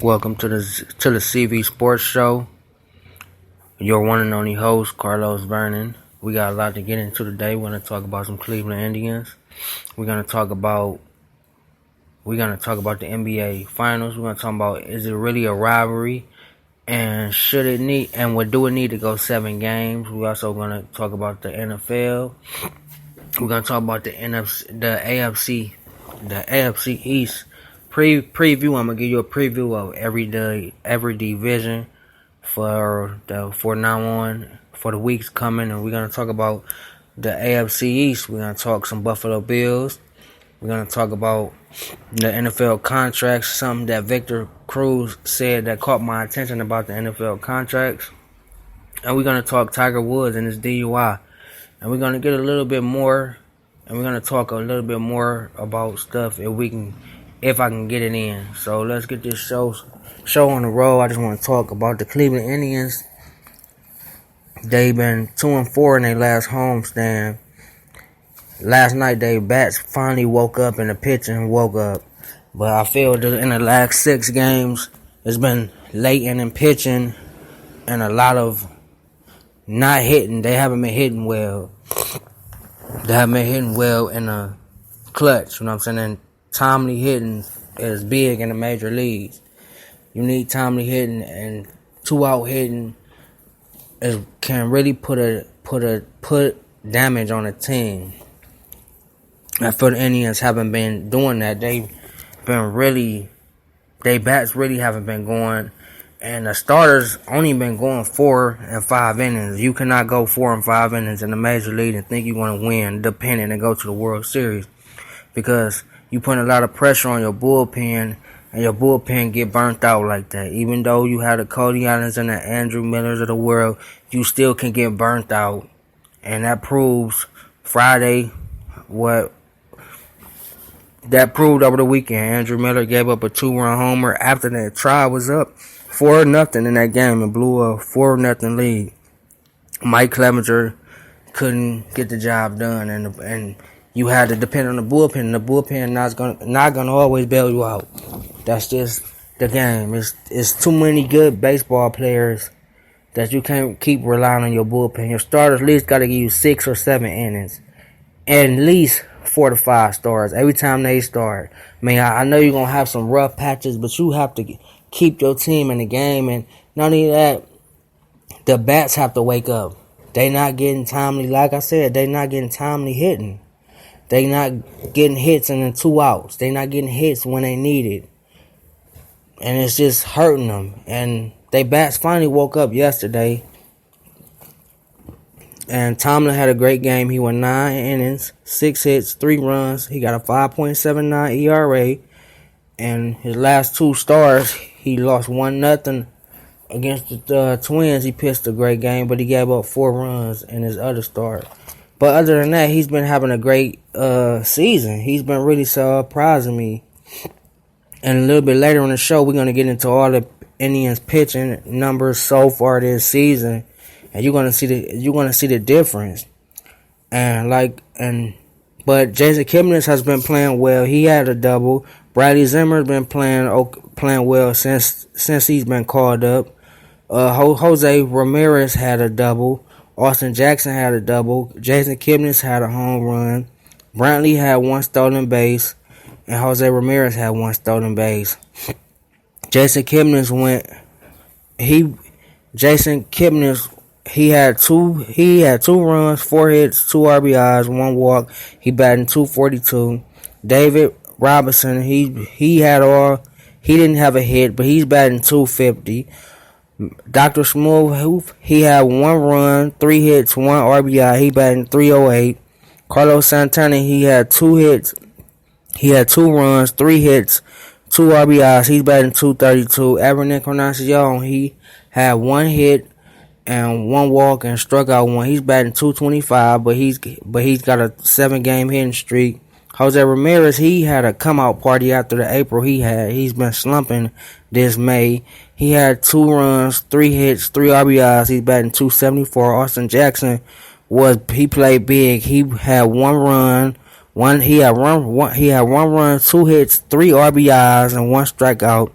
Welcome to the CV Sports Show. Your one and only host, Carlos Vernon. We got a lot to get into today. We're going to talk about some Cleveland Indians. We're going to talk about the NBA Finals. We're going to talk about, is it really a rivalry, and would it need to go 7 games? We're also going to talk about the NFL. We're going to talk about the AFC East. Preview. I'm gonna give you a preview of every division for now on for the weeks coming, and we're gonna talk about the AFC East. We're gonna talk some Buffalo Bills. We're gonna talk about the NFL contracts. Something that Victor Cruz said that caught my attention about the NFL contracts, and we're gonna talk Tiger Woods and his DUI, and we're gonna get a little bit more, and we're gonna talk a little bit more about stuff if I can get it in. So let's get this show on the road. I just want to talk about the Cleveland Indians. They've been 2-4 in their last homestand. Last night, their bats finally woke up and the pitching woke up. But I feel that in the last 6 games, it's been late in pitching and a lot of not hitting. They haven't been hitting well. They haven't been hitting well in the clutch, you know what I'm saying? And timely hitting is big in the major leagues. You need timely hitting, and 2-out hitting can really put damage on a team. I feel the Indians haven't been doing that. Their bats really haven't been going, and the starters only been going 4 and 5 innings. You cannot go 4 and 5 innings in the major league and think you're going to win, depending and go to the World Series, because you put a lot of pressure on your bullpen, and your bullpen get burnt out like that. Even though you have the Cody Allens and the Andrew Millers of the world, you still can get burnt out. And that proves Friday that proved over the weekend. Andrew Miller gave up a 2-run homer after the try was up 4-0 in that game and blew a 4-0 lead. Mike Clevenger couldn't get the job done, and you had to depend on the bullpen, and the bullpen not gonna always bail you out. That's just the game. It's too many good baseball players that you can't keep relying on your bullpen. Your starters at least got to give you 6 or 7 innings, at least 4 to 5 starts every time they start. I mean, I know you're gonna have some rough patches, but you have to keep your team in the game, and not only that, the bats have to wake up. They not getting timely, like I said, they not getting timely hitting. They not getting hits in the 2 outs. They not getting hits when they need it. And it's just hurting them. And they bats finally woke up yesterday. And Tomlin had a great game. He went 9 innings, 6 hits, 3 runs. He got a 5.79 ERA. And his last 2 starts, he lost 1-0 against the Twins. He pitched a great game, but he gave up 4 runs in his other start. But other than that, he's been having a great season. He's been really surprising me. And a little bit later in the show, we're going to get into all the Indians pitching numbers so far this season, and you're going to see the difference. But Jason Kipnis has been playing well. He had a double. Bradley Zimmer's been playing well since he's been called up. Jose Ramirez had a double. Austin Jackson had a double. Jason Kipnis had a home run. Brantley had 1 stolen base. And Jose Ramirez had 1 stolen base. Jason Kipnis he had 2 runs, 4 hits, 2 RBIs, 1 walk. He batted .242. David Robinson, he didn't have a hit, but he's batting .250. Dr. Smooth, he had 1 run, 3 hits, 1 RBI. He batted .308. Carlos Santana, he had 2 hits. He had 2 runs, 3 hits, 2 RBIs. He's batting .232. Evan Encarnacion, he had 1 hit and 1 walk and struck out 1. He's batting .225, but he's got a 7-game hitting streak. Jose Ramirez, he had a come-out party after the April he's been slumping this May. He had 2 runs, 3 hits, 3 RBIs. He's batting .274. Austin Jackson he played big. He had 1 run, He had one run, 2 hits, 3 RBIs, and 1 strikeout.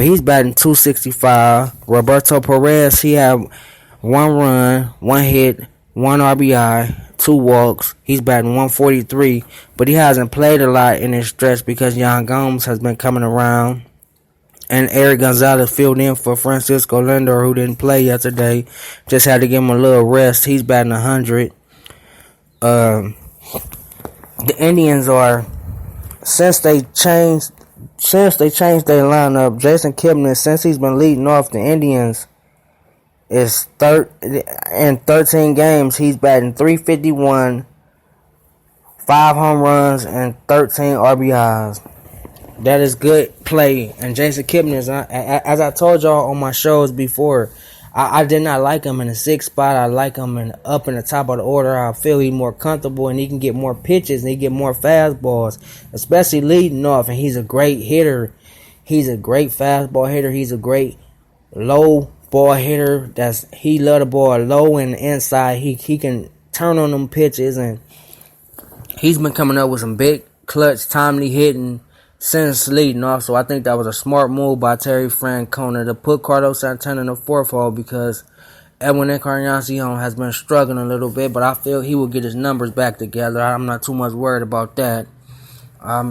but he's batting .265. Roberto Perez, he had 1 run, 1 hit, 1 RBI, 2 walks. He's batting .143, but he hasn't played a lot in this stretch because Yan Gomes has been coming around. And Eric Gonzalez filled in for Francisco Lindor, who didn't play yesterday. Just had to give him a little rest. He's batting 100. The Indians are, since they changed their lineup, Jason Kipnis, since he's been leading off, the Indians is in 13 games. He's batting .351, 5 home runs, and 13 RBIs. That is good play. And Jason Kipnis, as I told y'all on my shows before, I did not like him in the 6th spot. I like him up in the top of the order. I feel he's more comfortable and he can get more pitches and he get more fastballs, especially leading off. And he's a great hitter. He's a great fastball hitter. He's a great low ball hitter. He love the ball low and inside. He can turn on them pitches, and he's been coming up with some big clutch, timely hitting since leading off. So I think that was a smart move by Terry Francona to put Carlos Santana in the 4th hole, because Edwin Encarnacion has been struggling a little bit, but I feel he will get his numbers back together. I'm not too much worried about that. I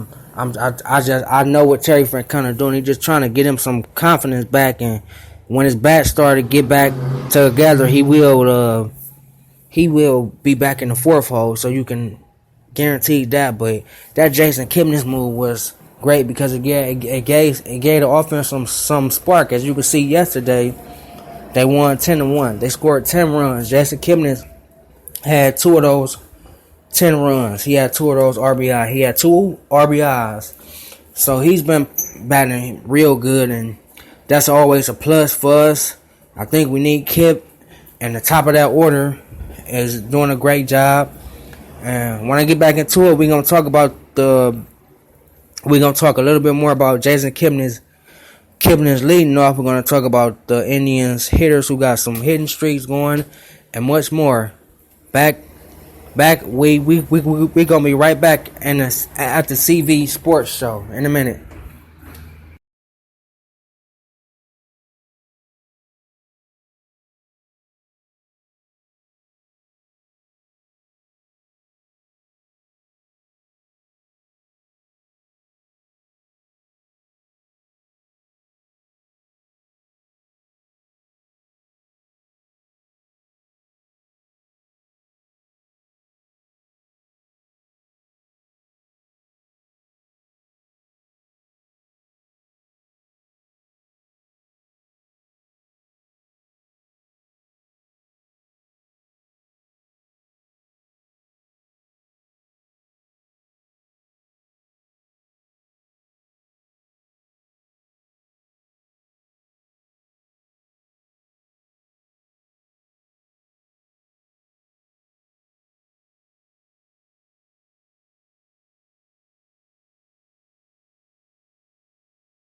know what Terry Francona doing. He's just trying to get him some confidence back, and when his bat started to get back together, he will be back in the 4th hole. So you can guarantee that. But that Jason Kipnis move was great because it gave the offense some spark. As you could see yesterday, they won 10-1. They scored 10 runs. Jason Kipnis had 2 of those 10 runs. He had 2 of those RBI. He had 2 RBIs. So he's been batting real good, and that's always a plus for us. I think we need Kip, and the top of that order is doing a great job. And when I get back into it, we're gonna talk a little bit more about Jason Kipnis leading off. We're gonna talk about the Indians hitters who got some hitting streaks going, and much more. We gonna be right back at the CV Sports Show in a minute.